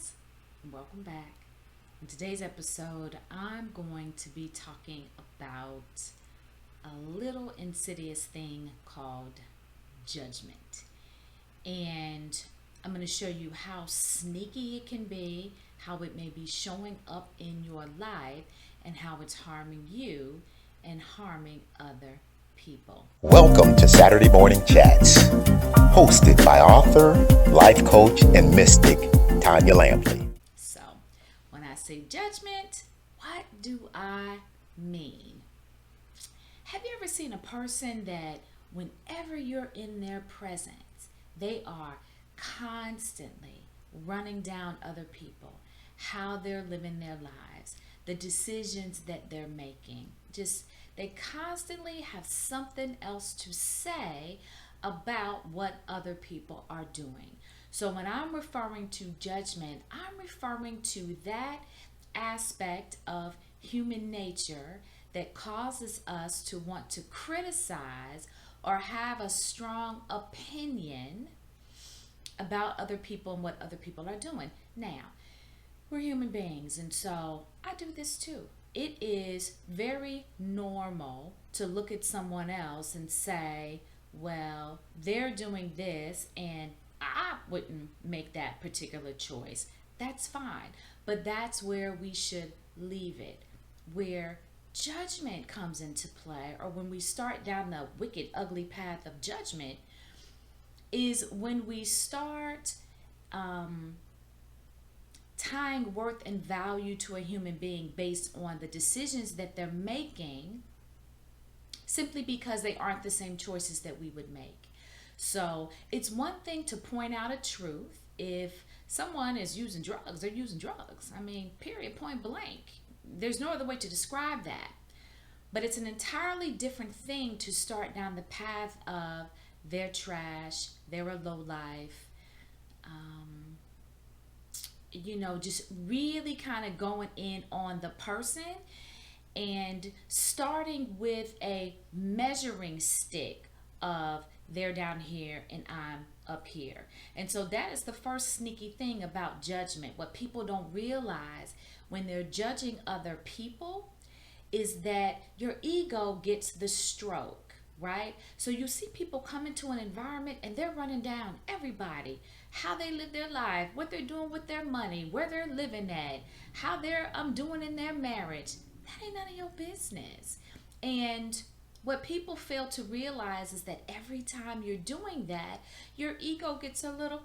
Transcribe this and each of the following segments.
friends, welcome back. In today's episode, I'm going to be talking about a little insidious thing called judgment. And I'm going to show you how sneaky it can be, how it may be showing up in your life, and how it's harming you and harming other people. Welcome to Saturday Morning Chats, hosted by author, life coach, and mystic Tonya Lampley. So, when I say judgment, what do I mean? Have you ever seen a person that whenever you're in their presence, they are constantly running down other people, how they're living their lives, the decisions that they're making? Just they constantly have something else to say about what other people are doing. So when I'm referring to judgment, I'm referring to that aspect of human nature that causes us to want to criticize or have a strong opinion about other people and what other people are doing. Now, we're human beings, and so I do this too. It is very normal to look at someone else and say, well, they're doing this and I wouldn't make that particular choice. That's fine. But that's where we should leave it. Where judgment comes into play, or when we start down the wicked, ugly path of judgment, is when we start tying worth and value to a human being based on the decisions that they're making simply because they aren't the same choices that we would make. So it's one thing to point out a truth. If someone is using drugs, they're using drugs. I mean, period, point blank. There's no other way to describe that. But it's an entirely different thing to start down the path of they're trash, they're a low life, just really kind of going in on the person and starting with a measuring stick of they're down here and I'm up here. And so that is the first sneaky thing about judgment. What people don't realize when they're judging other people is that your ego gets the stroke, right? So you see people come into an environment and they're running down everybody, how they live their life, what they're doing with their money, where they're living at, how they're doing in their marriage. That ain't none of your business. And what people fail to realize is that every time you're doing that, your ego gets a little,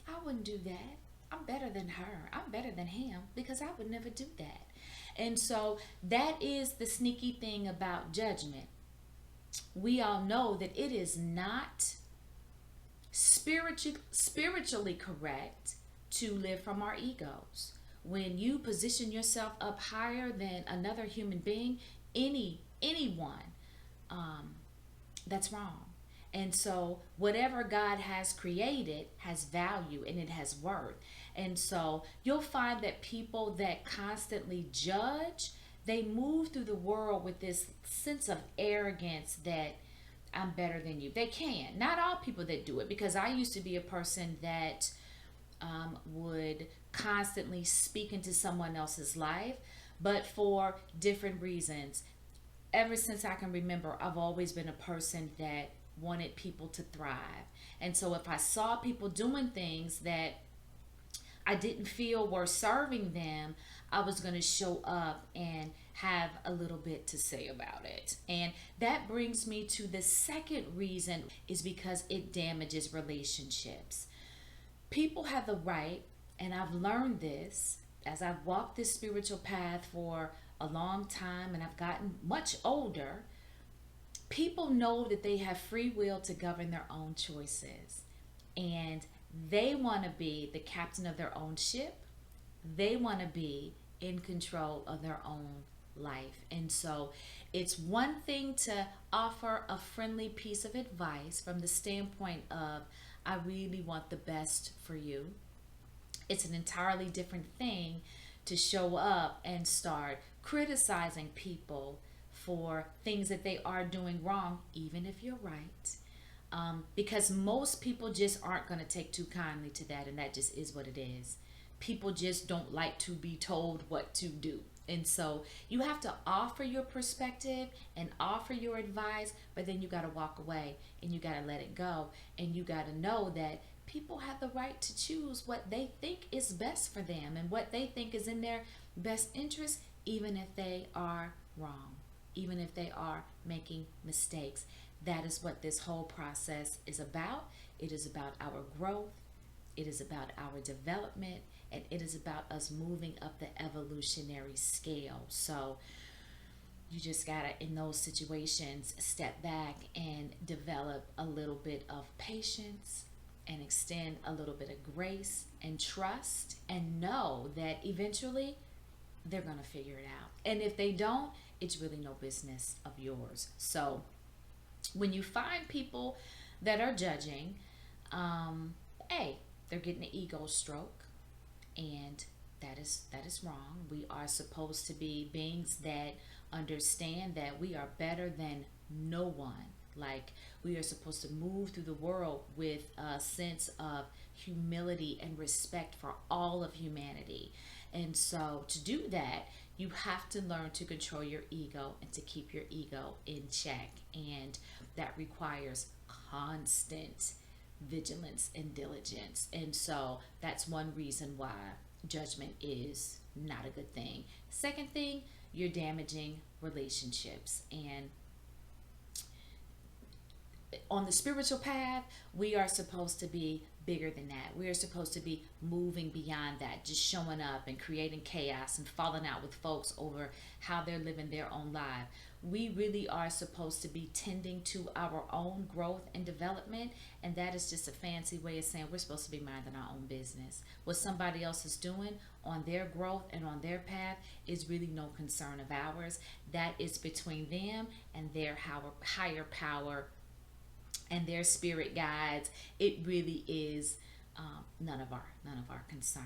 I wouldn't do that. I'm better than her. I'm better than him because I would never do that. And so that is the sneaky thing about judgment. We all know that it is not spiritually correct to live from our egos. When you position yourself up higher than another human being, anyone, that's wrong. And so whatever God has created has value and it has worth. And so you'll find that people that constantly judge, they move through the world with this sense of arrogance that I'm better than you. They can. Not all people that do it, because I used to be a person that would constantly speak into someone else's life, but for different reasons. Ever since I can remember, I've always been a person that wanted people to thrive. And so if I saw people doing things that I didn't feel were serving them, I was going to show up and have a little bit to say about it. And that brings me to the second reason, is because it damages relationships. People have the right, and I've learned this as I've walked this spiritual path for a long time and I've gotten much older. People know that they have free will to govern their own choices, and they want to be the captain of their own ship. They want to be in control of their own life. And so it's one thing to offer a friendly piece of advice from the standpoint of, I really want the best for you. It's an entirely different thing to show up and start criticizing people for things that they are doing wrong, even if you're right. because most people just aren't going to take too kindly to that, and that just is what it is. People just don't like to be told what to do. And so you have to offer your perspective and offer your advice, but then you got to walk away and you got to let it go. And you got to know that people have the right to choose what they think is best for them and what they think is in their best interest, even if they are wrong, even if they are making mistakes. That is what this whole process is about. It is about our growth, it is about our development, and it is about us moving up the evolutionary scale. So you just gotta, in those situations, step back and develop a little bit of patience and extend a little bit of grace and trust, and know that eventually they're gonna figure it out. And if they don't, it's really no business of yours. So when you find people that are judging, hey, they're getting an ego stroke, and that is wrong. We are supposed to be beings that understand that we are better than no one. Like, we are supposed to move through the world with a sense of humility and respect for all of humanity. And so to do that, you have to learn to control your ego and to keep your ego in check. And that requires constant vigilance and diligence. And so that's one reason why judgment is not a good thing. Second thing, you're damaging relationships. And on the spiritual path, we are supposed to be bigger than that. We are supposed to be moving beyond that, just showing up and creating chaos and falling out with folks over how they're living their own life. We really are supposed to be tending to our own growth and development, and that is just a fancy way of saying we're supposed to be minding our own business. What somebody else is doing on their growth and on their path is really no concern of ours. That is between them and their higher power and their spirit guides. It really is none of our concern.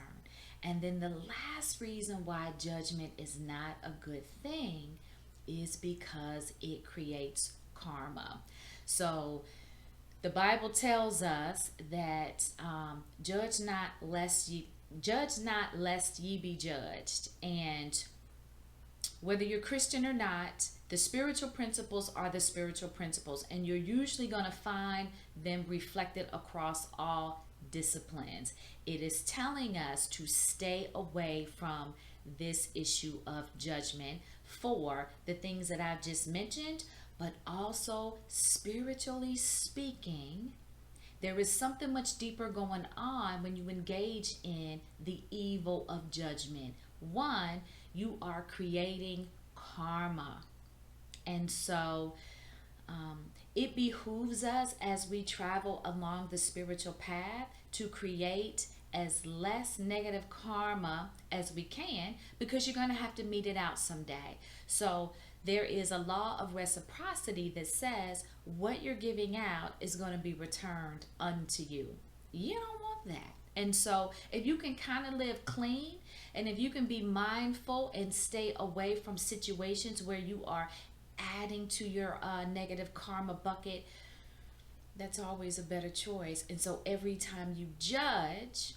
And then the last reason why judgment is not a good thing is because it creates karma. So the Bible tells us that judge not lest ye be judged. And whether you're Christian or not, the spiritual principles are the spiritual principles, and you're usually going to find them reflected across all disciplines. It is telling us to stay away from this issue of judgment for the things that I've just mentioned, but also spiritually speaking, there is something much deeper going on when you engage in the evil of judgment. One, you are creating karma. And so it behooves us as we travel along the spiritual path to create as less negative karma as we can, because you're going to have to mete it out someday. So there is a law of reciprocity that says what you're giving out is going to be returned unto you. You don't want that. And so if you can kind of live clean, and if you can be mindful and stay away from situations where you are adding to your negative karma bucket, that's always a better choice. And so every time you judge,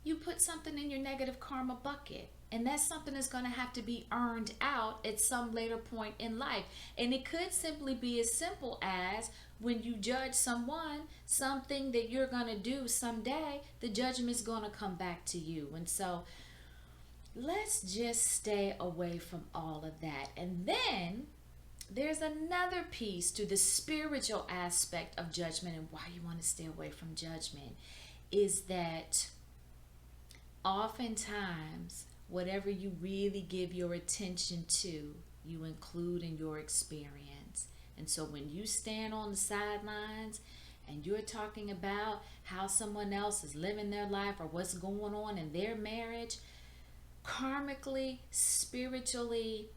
you put something in your negative karma bucket. And that's something that's going to have to be earned out at some later point in life. And it could simply be as simple as when you judge someone, something that you're going to do someday, the judgment is going to come back to you. And so let's just stay away from all of that. And then there's another piece to the spiritual aspect of judgment, and why you want to stay away from judgment is that oftentimes whatever you really give your attention to, you include in your experience. And so when you stand on the sidelines and you're talking about how someone else is living their life or what's going on in their marriage, karmically, spiritually,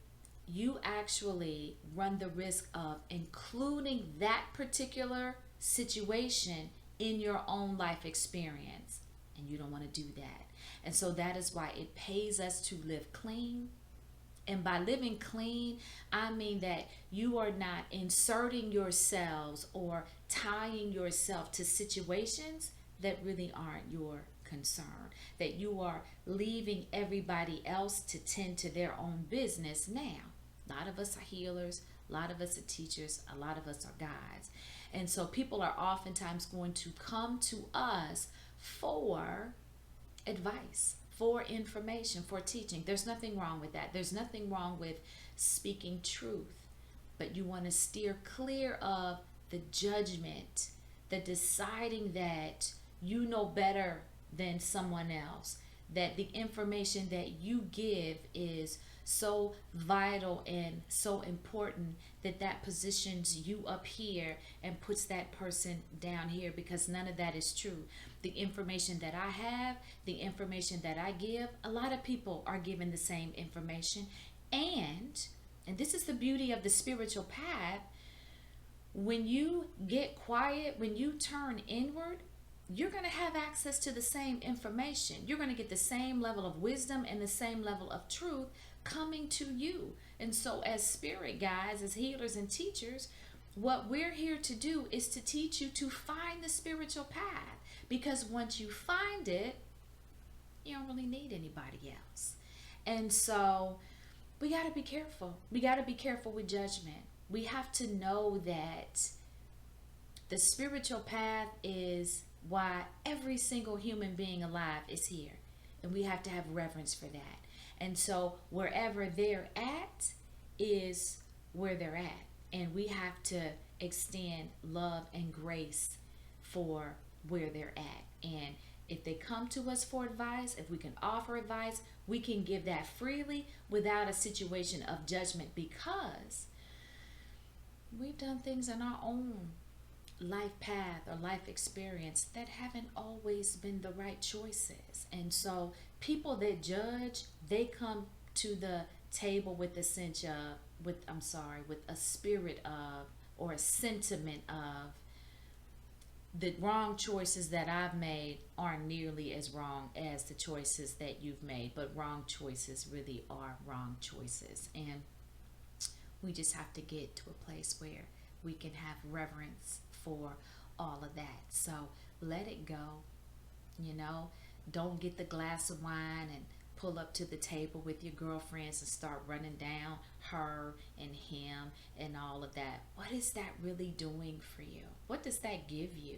you actually run the risk of including that particular situation in your own life experience. And you don't want to do that. And so that is why it pays us to live clean. And by living clean, I mean that you are not inserting yourselves or tying yourself to situations that really aren't your concern, that you are leaving everybody else to tend to their own business. Now, a lot of us are healers, a lot of us are teachers, a lot of us are guides. And so people are oftentimes going to come to us for advice, for information, for teaching. There's nothing wrong with that. There's nothing wrong with speaking truth. But you want to steer clear of the judgment, the deciding that you know better than someone else, that the information that you give is so vital and so important that that positions you up here and puts that person down here, because none of that is true. The information that I have, the information that I give, a lot of people are given the same information. And this is the beauty of the spiritual path. When you get quiet, when you turn inward, you're going to have access to the same information. You're going to get the same level of wisdom and the same level of truth coming to you. And so as spirit guides, as healers and teachers, what we're here to do is to teach you to find the spiritual path. Because once you find it, you don't really need anybody else. And so we got to be careful. We got to be careful with judgment. We have to know that the spiritual path is why every single human being alive is here. And we have to have reverence for that. And so wherever they're at is where they're at. And we have to extend love and grace for where they're at. And if they come to us for advice, if we can offer advice, we can give that freely without a situation of judgment, because we've done things in our own life path or life experience that haven't always been the right choices. And so people that judge, they come to the table with a sense of, with a spirit of, or a sentiment of, the wrong choices that I've made aren't nearly as wrong as the choices that you've made, but wrong choices really are wrong choices. And we just have to get to a place where we can have reverence for all of that. So let it go. Don't get the glass of wine and pull up to the table with your girlfriends and start running down her and him and all of that. What is that really doing for you? What does that give you?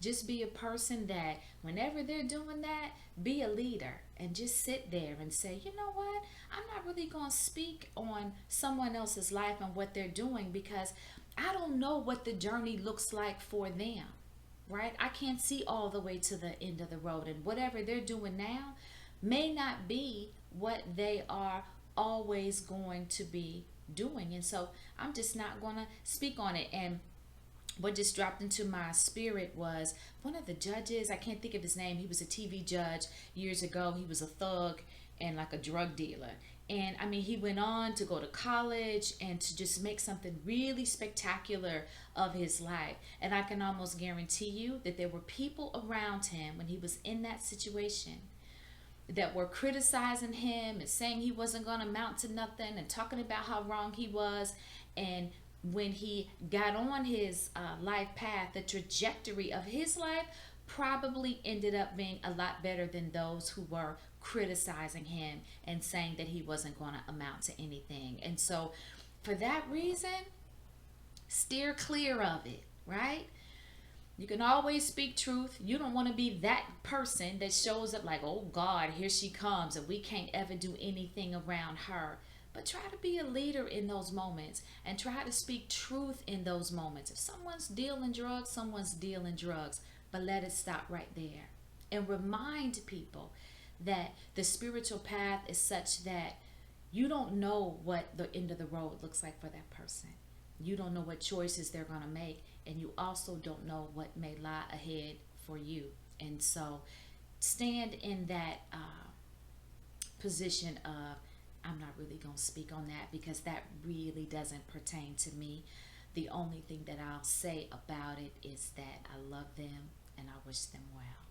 Just be a person that whenever they're doing that, be a leader and just sit there and say, you know what? I'm not really going to speak on someone else's life and what they're doing, because I don't know what the journey looks like for them, right? I can't see all the way to the end of the road, and whatever they're doing now may not be what they are always going to be doing. And so I'm just not going to speak on it. And what just dropped into my spirit was one of the judges, I can't think of his name. He was a TV judge years ago. He was a thug and like a drug dealer. And I mean, he went on to go to college and to just make something really spectacular of his life. And I can almost guarantee you that there were people around him when he was in that situation that were criticizing him and saying he wasn't going to amount to nothing and talking about how wrong he was. And when he got on his life path, the trajectory of his life probably ended up being a lot better than those who were criticizing him and saying that he wasn't going to amount to anything. And so for that reason, steer clear of it, right? You can always speak truth. You don't want to be that person that shows up like, oh God, here she comes, and we can't ever do anything around her. But try to be a leader in those moments and try to speak truth in those moments. If someone's dealing drugs, someone's dealing drugs. But let it stop right there. And remind people that the spiritual path is such that you don't know what the end of the road looks like for that person. You don't know what choices they're going to make. And you also don't know what may lie ahead for you. And so stand in that position of, I'm not really going to speak on that because that really doesn't pertain to me. The only thing that I'll say about it is that I love them and I wish them well.